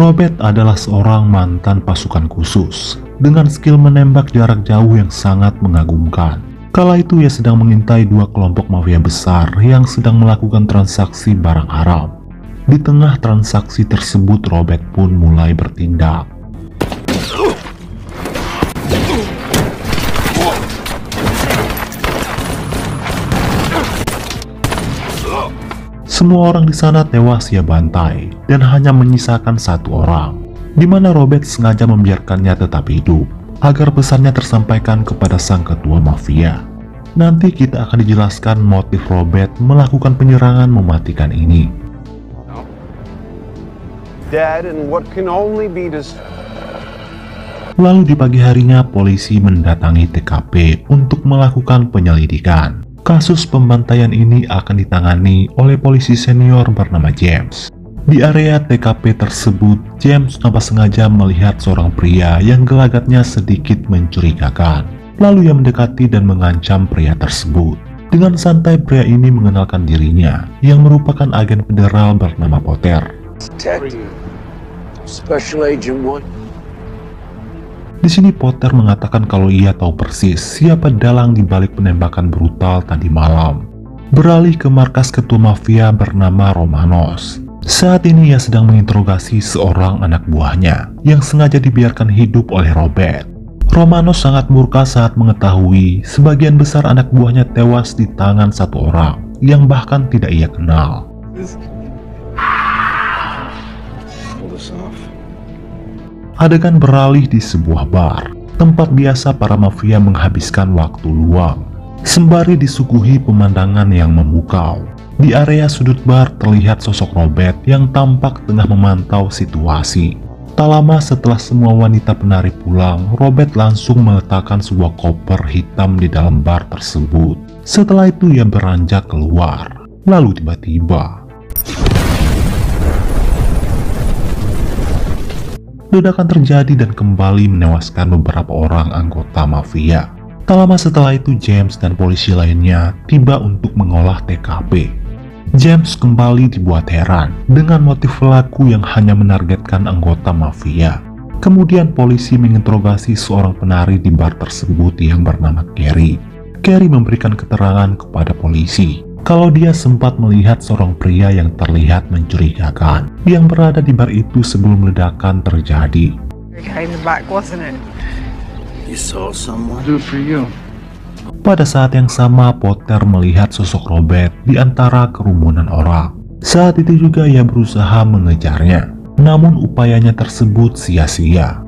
Robert adalah seorang mantan pasukan khusus dengan skill menembak jarak jauh yang sangat mengagumkan. Kala itu ia sedang mengintai dua kelompok mafia besar yang sedang melakukan transaksi barang haram. Di tengah transaksi tersebut, Robert pun mulai bertindak. Semua orang di sana tewas ia bantai dan hanya menyisakan satu orang, di mana Robert sengaja membiarkannya tetap hidup agar pesannya tersampaikan kepada sang ketua mafia. Nanti kita akan dijelaskan motif Robert melakukan penyerangan mematikan ini. Lalu di pagi harinya polisi mendatangi TKP untuk melakukan penyelidikan. Kasus pembantaian ini akan ditangani oleh polisi senior bernama James. Di area TKP tersebut, James tanpa sengaja melihat seorang pria yang gelagatnya sedikit mencurigakan. Lalu ia mendekati dan mengancam pria tersebut. Dengan santai pria ini mengenalkan dirinya, yang merupakan agen federal bernama Potter. Di sini Potter mengatakan kalau ia tahu persis siapa dalang di balik penembakan brutal tadi malam. Beralih ke markas ketua mafia bernama Romanos. Saat ini ia sedang menginterogasi seorang anak buahnya yang sengaja dibiarkan hidup oleh Robert. Romanos sangat murka saat mengetahui sebagian besar anak buahnya tewas di tangan satu orang yang bahkan tidak ia kenal. Adegan beralih di sebuah bar, tempat biasa para mafia menghabiskan waktu luang, sembari disuguhi pemandangan yang memukau. Di area sudut bar terlihat sosok Robert yang tampak tengah memantau situasi. Tak lama setelah semua wanita penari pulang, Robert langsung meletakkan sebuah koper hitam di dalam bar tersebut. Setelah itu ia beranjak keluar. Lalu tiba-tiba ledakan terjadi dan kembali menewaskan beberapa orang anggota mafia. Tak lama setelah itu James dan polisi lainnya tiba untuk mengolah TKP. James kembali dibuat heran dengan motif pelaku yang hanya menargetkan anggota mafia. Kemudian polisi menginterogasi seorang penari di bar tersebut yang bernama Kerry. Kerry memberikan keterangan kepada polisi kalau dia sempat melihat seorang pria yang terlihat mencurigakan yang berada di bar itu sebelum ledakan terjadi. Pada saat yang sama, Potter melihat sosok Robert di antara kerumunan orang. Saat itu juga ia berusaha mengejarnya, namun upayanya tersebut sia-sia.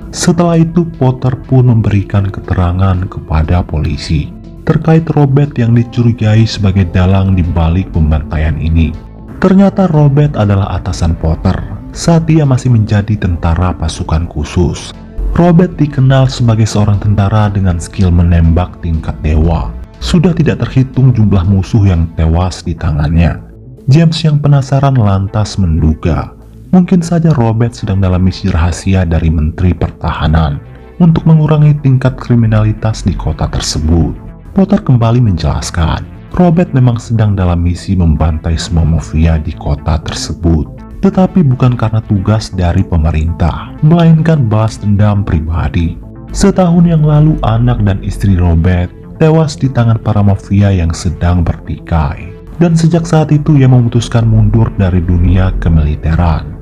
Setelah itu, Potter pun memberikan keterangan kepada polisi terkait Robert yang dicurigai sebagai dalang di balik pembantaian ini. Ternyata Robert adalah atasan Potter saat ia masih menjadi tentara pasukan khusus. Robert dikenal sebagai seorang tentara dengan skill menembak tingkat dewa. Sudah tidak terhitung jumlah musuh yang tewas di tangannya. James yang penasaran lantas menduga mungkin saja Robert sedang dalam misi rahasia dari Menteri Pertahanan untuk mengurangi tingkat kriminalitas di kota tersebut. Potter kembali menjelaskan, Robert memang sedang dalam misi membantai semua mafia di kota tersebut. Tetapi bukan karena tugas dari pemerintah, melainkan balas dendam pribadi. Setahun yang lalu anak dan istri Robert tewas di tangan para mafia yang sedang bertikai. Dan sejak saat itu ia memutuskan mundur dari dunia kemiliteran.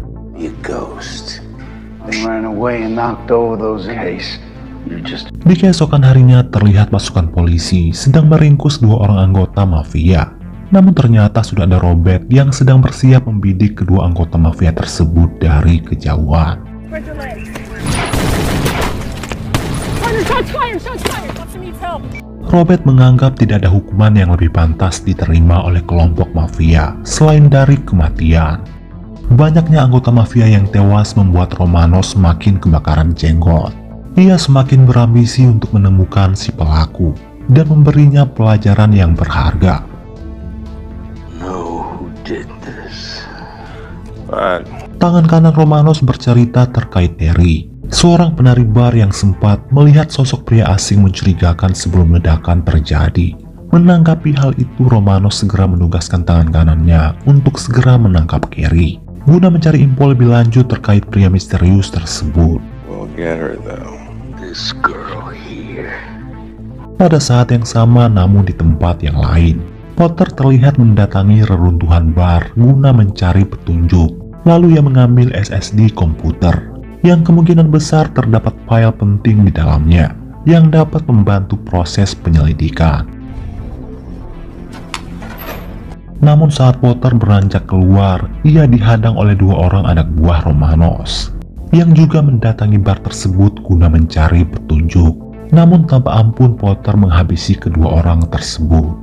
Di keesokan harinya terlihat pasukan polisi sedang meringkus dua orang anggota mafia. Namun ternyata sudah ada Robert yang sedang bersiap membidik kedua anggota mafia tersebut dari kejauhan. Robert menganggap tidak ada hukuman yang lebih pantas diterima oleh kelompok mafia selain dari kematian. Banyaknya anggota mafia yang tewas membuat Romanos semakin kebakaran jenggot. Ia semakin berambisi untuk menemukan si pelaku dan memberinya pelajaran yang berharga. Tangan kanan Romanos bercerita terkait Terry, seorang penari bar yang sempat melihat sosok pria asing mencurigakan sebelum ledakan terjadi. Menanggapi hal itu, Romanos segera menugaskan tangan kanannya untuk segera menangkap Carrie, guna mencari info lebih lanjut terkait pria misterius tersebut. We'll get her though. This girl here. Pada saat yang sama, namun di tempat yang lain, Potter terlihat mendatangi reruntuhan bar guna mencari petunjuk. Lalu ia mengambil SSD komputer, yang kemungkinan besar terdapat file penting di dalamnya, yang dapat membantu proses penyelidikan. Namun saat Potter beranjak keluar, ia dihadang oleh dua orang anak buah Romanos, yang juga mendatangi bar tersebut guna mencari petunjuk. Namun tanpa ampun Potter menghabisi kedua orang tersebut.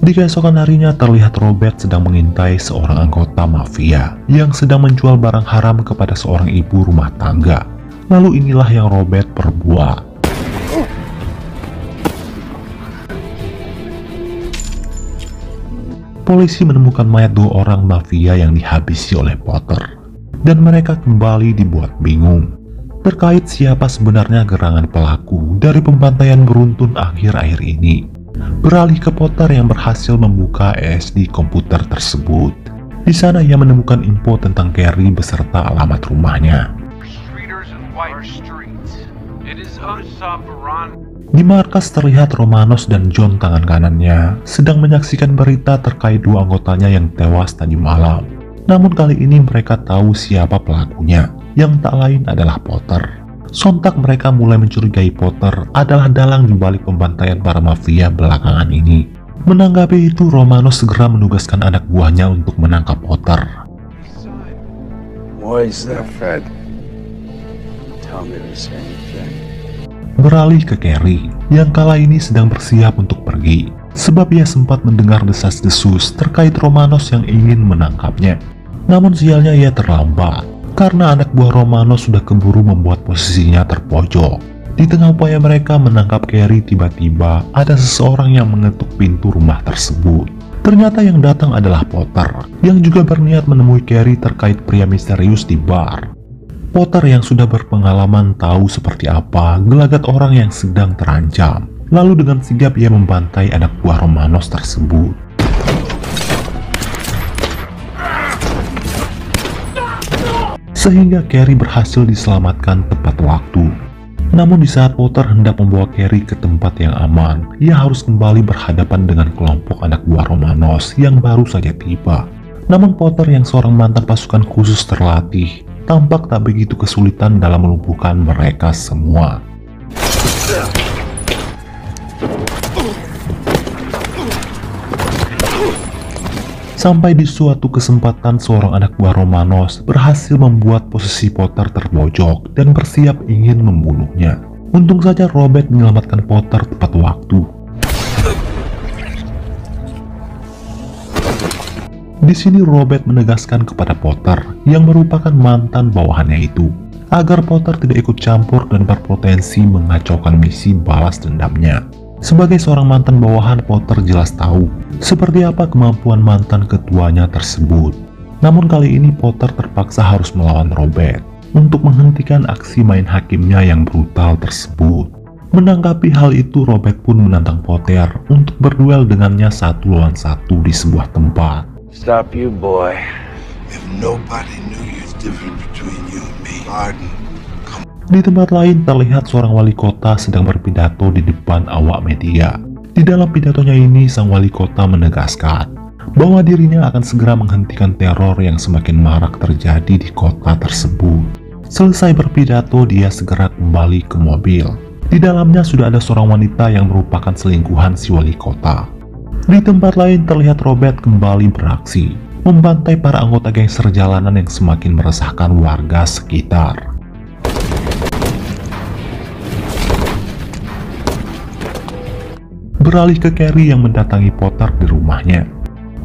Di keesokan harinya terlihat Robert sedang mengintai seorang anggota mafia yang sedang menjual barang haram kepada seorang ibu rumah tangga. Lalu inilah yang Robert perbuat. Polisi menemukan mayat dua orang mafia yang dihabisi oleh Potter, dan mereka kembali dibuat bingung terkait siapa sebenarnya gerangan pelaku dari pembantaian beruntun akhir-akhir ini. Beralih ke Potter yang berhasil membuka SSD komputer tersebut. Di sana ia menemukan info tentang Carrie beserta alamat rumahnya. Di markas terlihat Romanos dan John tangan kanannya sedang menyaksikan berita terkait dua anggotanya yang tewas tadi malam. Namun kali ini mereka tahu siapa pelakunya, yang tak lain adalah Potter. Sontak mereka mulai mencurigai Potter adalah dalang di balik pembantaian para mafia belakangan ini. Menanggapi itu, Romanos segera menugaskan anak buahnya untuk menangkap Potter. Beralih ke Carrie, yang kala ini sedang bersiap untuk pergi, sebab ia sempat mendengar desas-desus terkait Romanos yang ingin menangkapnya. Namun sialnya ia terlambat, karena anak buah Romanos sudah keburu membuat posisinya terpojok. Di tengah upaya mereka menangkap Carrie, tiba-tiba ada seseorang yang mengetuk pintu rumah tersebut. Ternyata yang datang adalah Potter, yang juga berniat menemui Carrie terkait pria misterius di bar. Potter yang sudah berpengalaman tahu seperti apa gelagat orang yang sedang terancam. Lalu dengan sigap ia membantai anak buah Romanos tersebut. Sehingga Carrie berhasil diselamatkan tepat waktu. Namun di saat Potter hendak membawa Carrie ke tempat yang aman, ia harus kembali berhadapan dengan kelompok anak buah Romanos yang baru saja tiba. Namun Potter yang seorang mantan pasukan khusus terlatih, tampak tak begitu kesulitan dalam melumpuhkan mereka semua. Sampai di suatu kesempatan seorang anak buah Romanos berhasil membuat posisi Potter terpojok dan bersiap ingin membunuhnya. Untung saja Robert menyelamatkan Potter tepat waktu. Di sini Robert menegaskan kepada Potter yang merupakan mantan bawahannya itu agar Potter tidak ikut campur dan berpotensi mengacaukan misi balas dendamnya. Sebagai seorang mantan bawahan, Potter jelas tahu seperti apa kemampuan mantan ketuanya tersebut. Namun kali ini Potter terpaksa harus melawan Robert untuk menghentikan aksi main hakimnya yang brutal tersebut. Menanggapi hal itu, Robert pun menantang Potter untuk berduel dengannya 1 lawan 1 di sebuah tempat. Stop you, boy. If nobody knew you's different between you and me, Arden. Di tempat lain terlihat seorang wali kota sedang berpidato di depan awak media. Di dalam pidatonya ini, sang wali kota menegaskan bahwa dirinya akan segera menghentikan teror yang semakin marak terjadi di kota tersebut. Selesai berpidato, dia segera kembali ke mobil. Di dalamnya sudah ada seorang wanita yang merupakan selingkuhan si wali kota. Di tempat lain terlihat Robert kembali beraksi, membantai para anggota gangster jalanan yang semakin meresahkan warga sekitar. Beralih ke Carrie yang mendatangi Potter di rumahnya.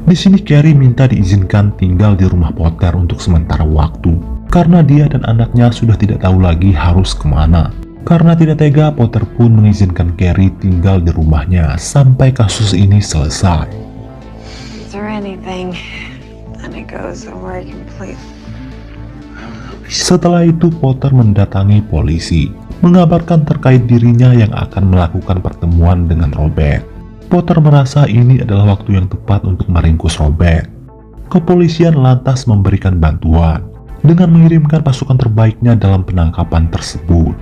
Di sini Carrie minta diizinkan tinggal di rumah Potter untuk sementara waktu, karena dia dan anaknya sudah tidak tahu lagi harus kemana. Karena tidak tega, Potter pun mengizinkan Carrie tinggal di rumahnya sampai kasus ini selesai. Setelah itu Potter mendatangi polisi, mengabarkan terkait dirinya yang akan melakukan pertemuan dengan Robert. Potter merasa ini adalah waktu yang tepat untuk meringkus Robert. Kepolisian lantas memberikan bantuan dengan mengirimkan pasukan terbaiknya dalam penangkapan tersebut.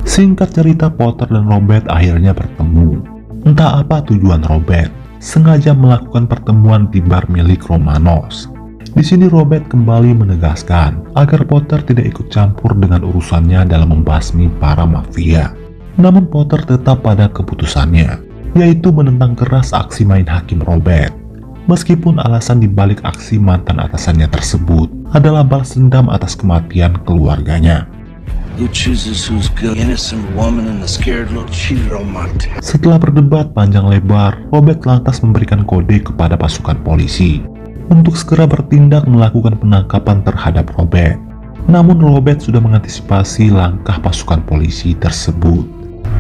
Singkat cerita, Potter dan Robert akhirnya bertemu. Entah apa tujuan Robert sengaja melakukan pertemuan di bar milik Romanos. Di sini Robert kembali menegaskan agar Potter tidak ikut campur dengan urusannya dalam membasmi para mafia. Namun Potter tetap pada keputusannya, yaitu menentang keras aksi main hakim Robert. Meskipun alasan dibalik aksi mantan atasannya tersebut adalah balas dendam atas kematian keluarganya. Setelah berdebat panjang lebar, Robert lantas memberikan kode kepada pasukan polisi untuk segera bertindak melakukan penangkapan terhadap Robert. Namun Robert sudah mengantisipasi langkah pasukan polisi tersebut.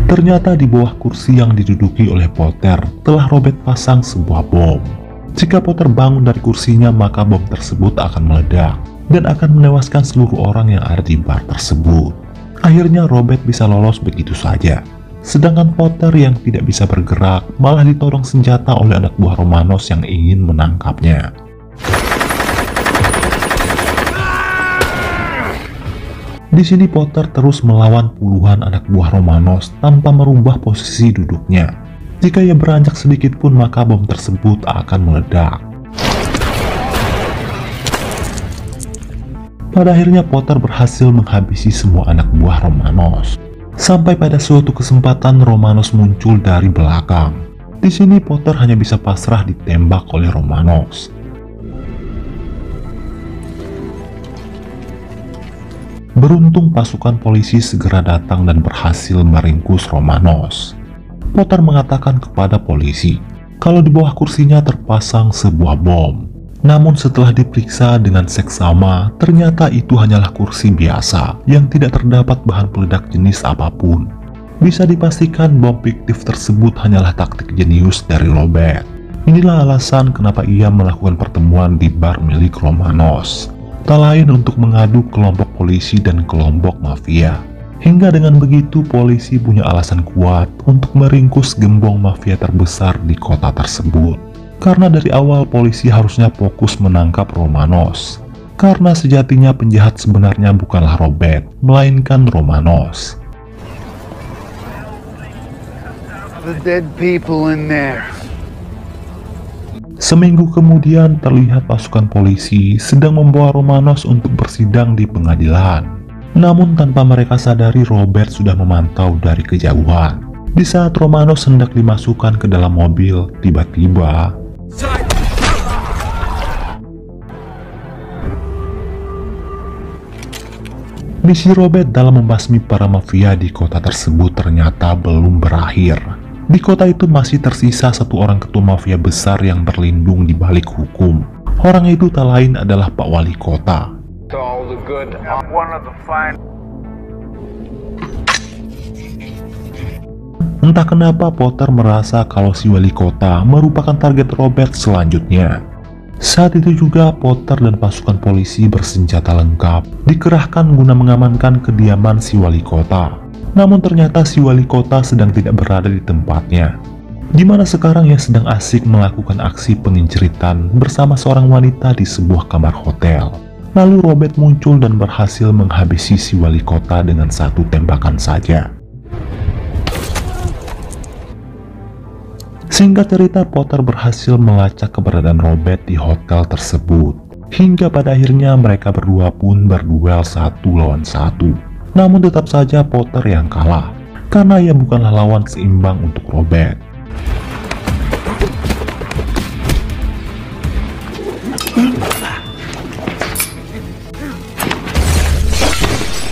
Ternyata di bawah kursi yang diduduki oleh Potter telah Robert pasang sebuah bom. Jika Potter bangun dari kursinya, maka bom tersebut akan meledak dan akan menewaskan seluruh orang yang ada di bar tersebut. Akhirnya Robert bisa lolos begitu saja. Sedangkan Potter yang tidak bisa bergerak malah ditodong senjata oleh anak buah Romanos yang ingin menangkapnya. Di sini Potter terus melawan puluhan anak buah Romanos tanpa merubah posisi duduknya. Jika ia beranjak sedikit pun, maka bom tersebut akan meledak. Pada akhirnya Potter berhasil menghabisi semua anak buah Romanos. Sampai pada suatu kesempatan Romanos muncul dari belakang. Di sini Potter hanya bisa pasrah ditembak oleh Romanos. Beruntung pasukan polisi segera datang dan berhasil meringkus Romanos. Potter mengatakan kepada polisi kalau di bawah kursinya terpasang sebuah bom. Namun setelah diperiksa dengan seksama, ternyata itu hanyalah kursi biasa yang tidak terdapat bahan peledak jenis apapun. Bisa dipastikan bom fiktif tersebut hanyalah taktik jenius dari Robert. Inilah alasan kenapa ia melakukan pertemuan di bar milik Romanos. Tak lain untuk mengadu kelompok polisi dan kelompok mafia. Hingga dengan begitu polisi punya alasan kuat untuk meringkus gembong mafia terbesar di kota tersebut. Karena dari awal polisi harusnya fokus menangkap Romanos. Karena sejatinya penjahat sebenarnya bukanlah Robert, melainkan Romanos. The dead people in there. Seminggu kemudian terlihat pasukan polisi sedang membawa Romanos untuk bersidang di pengadilan. Namun tanpa mereka sadari Robert sudah memantau dari kejauhan. Di saat Romanos hendak dimasukkan ke dalam mobil, tiba-tiba misi Robert dalam membasmi para mafia di kota tersebut ternyata belum berakhir. Di kota itu masih tersisa satu orang ketua mafia besar yang berlindung di balik hukum. Orang itu tak lain adalah Pak Wali Kota. Entah kenapa Potter merasa kalau si Wali Kota merupakan target Robert selanjutnya. Saat itu juga Potter dan pasukan polisi bersenjata lengkap dikerahkan guna mengamankan kediaman si Wali Kota. Namun ternyata si Wali Kota sedang tidak berada di tempatnya, di mana sekarang ia sedang asik melakukan aksi penginceritan bersama seorang wanita di sebuah kamar hotel. Lalu Robert muncul dan berhasil menghabisi si Wali Kota dengan satu tembakan saja. Singkat cerita, Potter berhasil melacak keberadaan Robert di hotel tersebut. Hingga pada akhirnya mereka berdua pun berduel 1 lawan 1. Namun tetap saja Potter yang kalah, karena ia bukanlah lawan seimbang untuk Robert.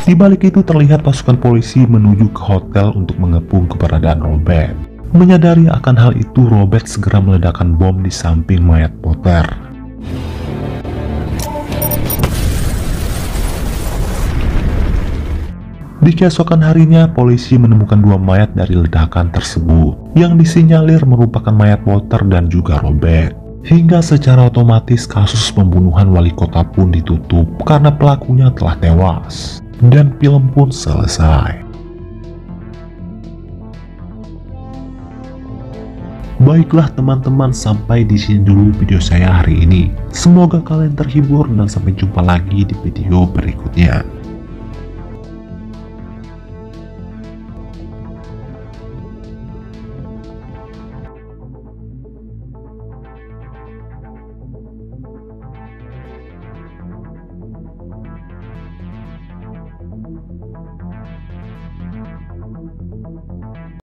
Di balik itu terlihat pasukan polisi menuju ke hotel untuk mengepung keberadaan Robert. Menyadari akan hal itu, Robert segera meledakkan bom di samping mayat Potter. Di keesokan harinya, polisi menemukan 2 mayat dari ledakan tersebut, yang disinyalir merupakan mayat Potter dan juga Robert. Hingga secara otomatis kasus pembunuhan wali kota pun ditutup karena pelakunya telah tewas. Dan film pun selesai. Baiklah teman-teman, sampai di sini dulu video saya hari ini. Semoga kalian terhibur dan sampai jumpa lagi di video berikutnya.